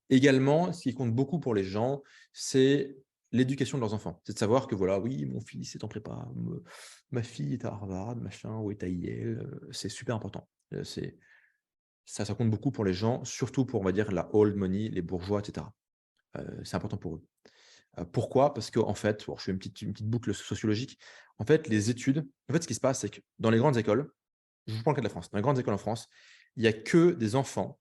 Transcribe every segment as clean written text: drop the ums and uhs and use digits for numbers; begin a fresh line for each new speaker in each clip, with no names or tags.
Également, ce qui compte beaucoup pour les gens, c'est l'éducation de leurs enfants. C'est de savoir que voilà, oui, mon fils est en prépa, ma fille est à Harvard, machin, ou est à Yale, c'est super important. C'est ça compte beaucoup pour les gens, surtout pour, on va dire, la old money, les bourgeois, et cetera. C'est important pour eux. Pourquoi? Parce qu'en fait, bon, je fais une petite boucle sociologique. En fait, les études en fait, ce qui se passe, c'est que dans les grandes écoles, je vous prends le cas de la France. Dans les grandes écoles en France, il y a que des enfants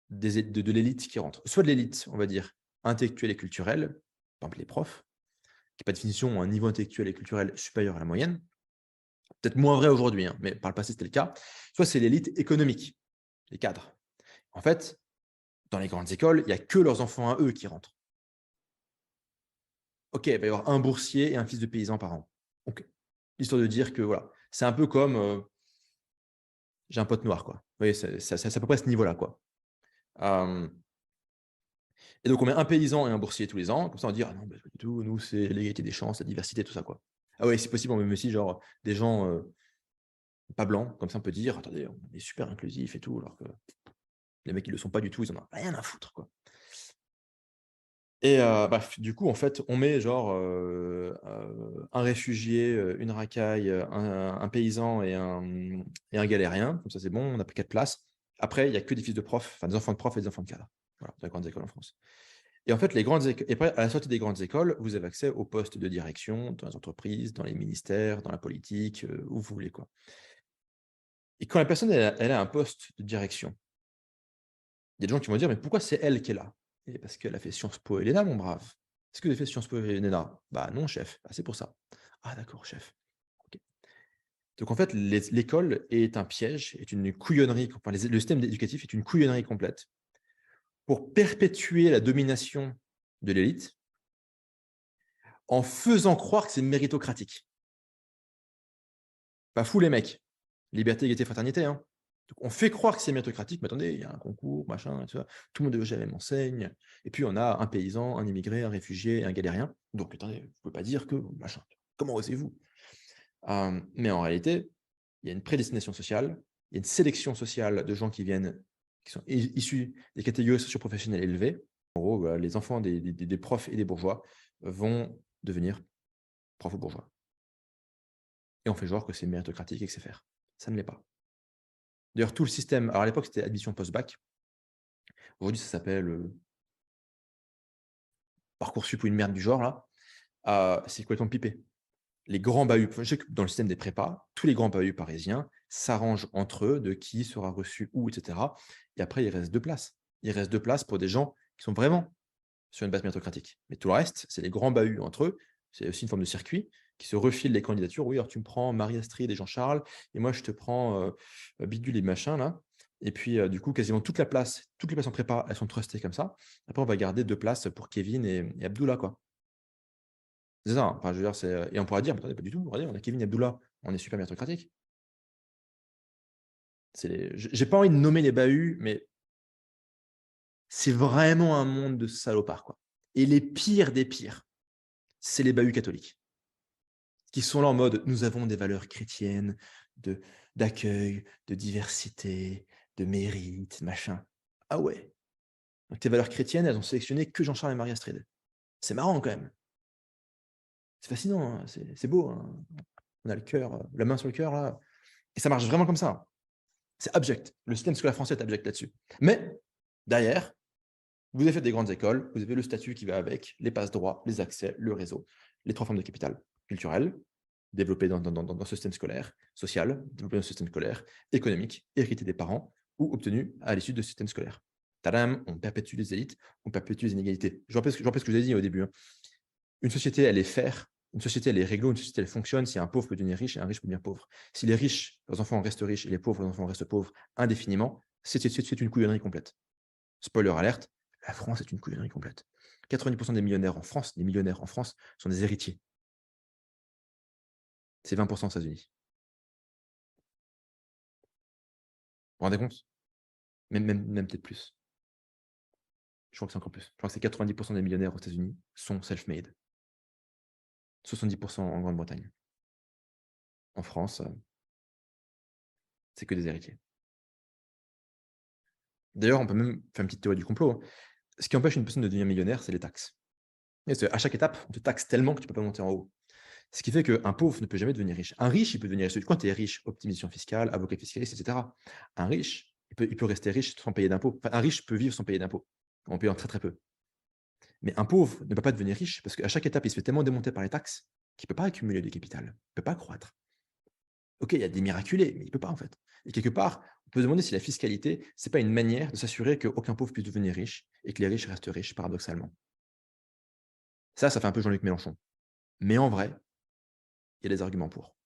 de l'élite qui rentrent. Soit de l'élite, on va dire, intellectuelle et culturelle, par exemple les profs, qui par définition ont un niveau intellectuel et culturel supérieur à la moyenne. Peut-être moins vrai aujourd'hui, hein, mais par le passé, c'était le cas. Soit c'est l'élite économique, les cadres. En fait, dans les grandes écoles, il y a que leurs enfants à eux qui rentrent. OK, il va y avoir un boursier et un fils de paysan par an. OK. Histoire de dire que voilà, c'est un peu comme, j'ai un pote noir, quoi. Vous voyez, c'est à peu près ce niveau-là, quoi. Hem Et donc on met un paysan et un boursier tous les ans, comme ça on dit: «Ah non, bah, pas du tout, nous c'est l'égalité des chances, la diversité, tout ça, quoi». Ah ouais, si possible, on met aussi genre des gens, pas blancs, comme ça on peut dire: «Attendez, on est super inclusif et tout», alors que les mecs ils le sont pas du tout, ils en ont rien à foutre, quoi. Et bref, du coup, en fait, on met genre, un réfugié, une racaille, un paysan et un galérien, comme ça c'est bon, on a pris 4 places. Après, il y a que des fils de profs, enfin des enfants de profs et des enfants de cadres. Voilà, dans les grandes écoles en France. Et en fait, les grandes éco et après à la sortie des grandes écoles, vous avez accès aux postes de direction dans les entreprises, dans les ministères, dans la politique, où vous voulez, quoi. Et quand la personne elle a un poste de direction, il y a des gens qui vont dire: «Mais pourquoi c'est elle qui est là?» Et parce qu'elle a fait Sciences Po et l'ENA, mon brave. «Est-ce que vous avez fait Sciences Po et l'ENA?» «Bah non, chef». «Ah, c'est pour ça». «Ah d'accord, chef». OK. Donc en fait, l'école est un piège, est une couillonnerie, enfin le système éducatif est une couillonnerie complète pour perpétuer la domination de l'élite en faisant croire que c'est méritocratique. Pas fou les mecs. Liberté, égalité, fraternité, hein. Donc on fait croire que c'est méritocratique, mais attendez, il y a un concours, machin, tout ça. Tout le monde déjà la même enseigne. Et puis on a un paysan, un immigré, un réfugié et un galérien. Donc attendez, vous pouvez pas dire que machin. Comment osez-vous? Mais en réalité, il y a une prédestination sociale, il y a une sélection sociale de gens qui sont issus des catégories socio-professionnelles élevées. En gros, voilà, les enfants des profs et des bourgeois vont devenir profs ou bourgeois. Et on fait genre que c'est méritocratique et que c'est faire. Ça ne l'est pas. D'ailleurs, tout le système, alors à l'époque, c'était admission post-bac. Aujourd'hui, ça s'appelle, Parcoursup ou une merde du genre là. C'est complètement pipé. Les grands bahuts, je sais que dans le système des prépas, tous les grands bahuts parisiens s'arrangent entre eux de qui sera reçu où, et cetera. Et après, il reste 2 places. Il reste 2 places pour des gens qui sont vraiment sur une base méritocratique. Mais tout le reste, c'est les grands bahuts entre eux. C'est aussi une forme de circuit qui se refilent les candidatures. «Oui, alors tu me prends Marie-Astrid et Jean-Charles et moi je te prends, Bidule et machin là». Et puis, du coup, quasiment toutes les places en prépa, elles sont trustées comme ça. Après, on va garder 2 places pour Kevin et Abdullah, quoi. C'est ça, hein. Enfin, je veux dire, c'est, et on pourra dire: «Mais attendez, pas du tout, regardez, on a Kevin et Abdullah, on est super méritocratique». C'est les j'ai pas envie de nommer les bahuts, mais c'est vraiment un monde de salopards, quoi. Et les pires des pires, c'est les bahuts catholiques. Qui sont là en mode: «Nous avons des valeurs chrétiennes, de d'accueil, de diversité, de mérite, machin». Ah ouais, donc tes valeurs chrétiennes, elles ont sélectionné que Jean-Charles et Marie Astrid. C'est marrant quand même. C'est fascinant, hein, c'est beau, hein. On a le cœur, la main sur le cœur là, et ça marche vraiment comme ça, hein. C'est abject. Le système scolaire français est abject là-dessus. Mais derrière, vous avez fait des grandes écoles, vous avez le statut qui va avec, les passe-droits, les accès, le réseau, les 3 formes de capital: culturel, développé dans ce système scolaire, social, développé dans ce système scolaire, économique, hérité des parents ou obtenu à l'issue de ce système scolaire. Tadam! On perpétue les élites, on perpétue les inégalités. Je rappelle ce que je vous ai dit au début, hein. Une société, elle est fair, une société, elle est réglo, une société, elle fonctionne si un pauvre peut devenir riche et un riche peut devenir pauvre. Si les riches, leurs enfants restent riches et les pauvres, leurs enfants restent pauvres indéfiniment, c'est une couillonnerie complète. Spoiler alerte, la France est une couillonnerie complète. 90 des millionnaires en France, des millionnaires en France sont des héritiers. C'est 20 aux États-Unis. Vous vous rendez compte? Même peut-être plus. Je crois que c'est encore plus. Je crois que c'est 90 des millionnaires aux États-Unis sont self-made. 70 en Grande-Bretagne. En France, c'est que des héritiers. D'ailleurs, on peut même faire une petite théorie du complot, hein. Ce qui empêche une personne de devenir millionnaire, c'est les taxes. Et c'est à chaque étape, on te taxe tellement que tu ne peux pas monter en haut. Ce qui fait qu'un pauvre ne peut jamais devenir riche. Un riche, il peut devenir riche. Quand tu es riche, optimisation fiscale, avocat fiscaliste, etc. Un riche, il peut rester riche sans payer d'impôts. Enfin, un riche peut vivre sans payer d'impôts, en payant très très peu. Mais un pauvre ne peut pas devenir riche parce qu'à chaque étape, il se fait tellement démonter par les taxes qu'il ne peut pas accumuler du capital, il ne peut pas croître. OK, il y a des miraculés, mais il ne peut pas en fait. Et quelque part, on peut se demander si la fiscalité, c'est pas une manière de s'assurer qu'aucun pauvre puisse devenir riche et que les riches restent riches, paradoxalement. Ça fait un peu Jean-Luc Mélenchon. Mais en vrai, il y a des arguments pour.